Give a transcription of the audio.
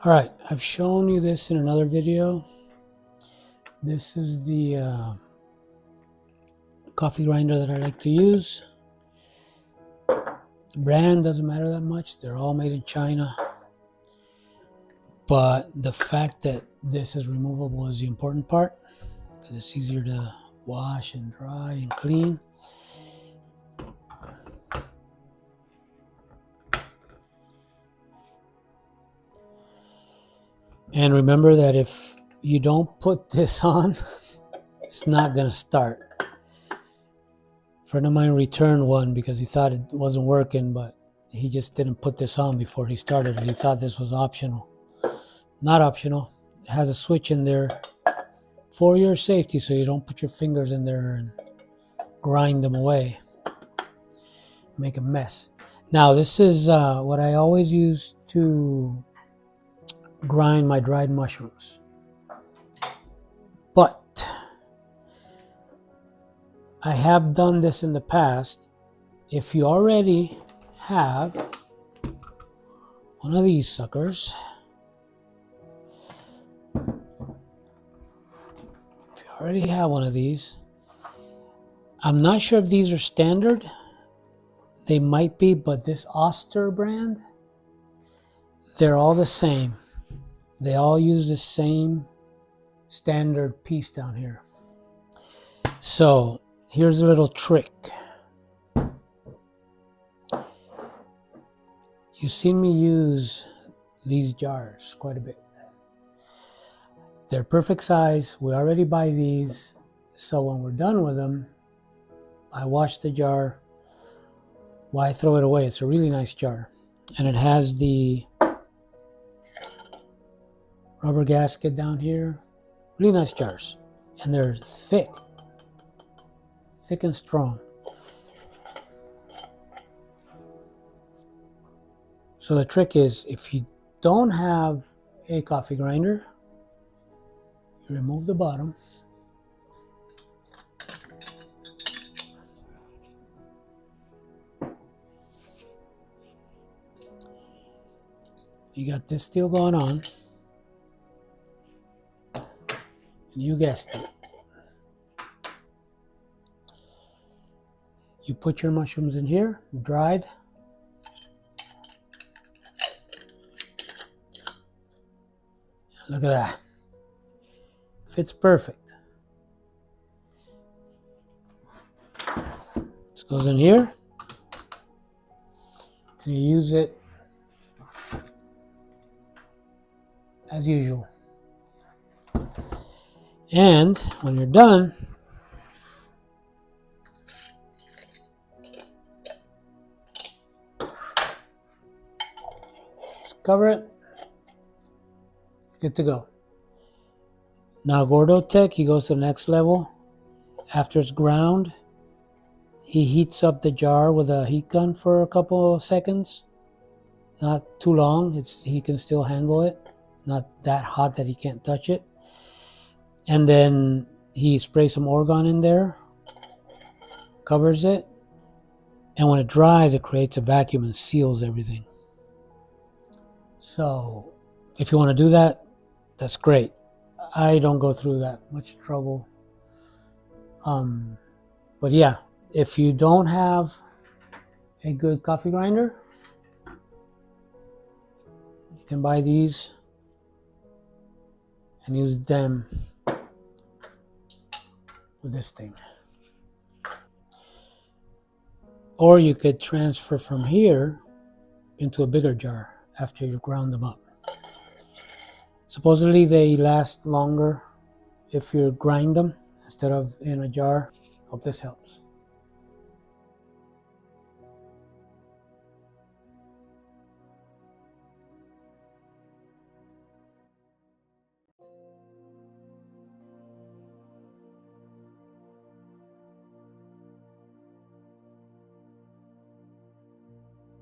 All right, I've shown you this in another video. This is the coffee grinder that I like to use. The brand doesn't matter that much. They're all made in China. But the fact that this is removable is the important part, because it's easier to wash and dry and clean. And remember that if you don't put this on, it's not going to start. A friend of mine returned one because he thought it wasn't working, but he just didn't put this on before he started. He thought this was optional. Not optional. It has a switch in there for your safety, so you don't put your fingers in there and grind them away. Make a mess. Now, this is what I always use to grind my dried mushrooms. But I have done this in the past. If you already have one of these suckers, I'm not sure if these are standard. They might be, but this Oster brand, they're all the same. They all use the same standard piece down here. So here's a little trick. You've seen me use these jars quite a bit. They're perfect size. We already buy these. So when we're done with them, I wash the jar. Why throw it away? It's a really nice jar. And it has the rubber gasket down here. Really nice jars. And they're thick and strong. So the trick is, if you don't have a coffee grinder, you remove the bottom. You got this still going on. And you guessed it. You put your mushrooms in here, dried. Look at that. Fits perfect. This goes in here. And you use it as usual. And when you're done, just cover it. Good to go. Now Gordo Tech, he goes to the next level. After it's ground, he heats up the jar with a heat gun for a couple of seconds. Not too long. He can still handle it. Not that hot that he can't touch it. And then he sprays some Orgone in there, covers it, and when it dries, it creates a vacuum and seals everything. So if you want to do that, that's great. I don't go through that much trouble. But yeah, if you don't have a good coffee grinder, you can buy these and use them with this thing. Or you could transfer from here into a bigger jar after you ground them up. Supposedly they last longer if you grind them instead of in a jar. Hope this helps.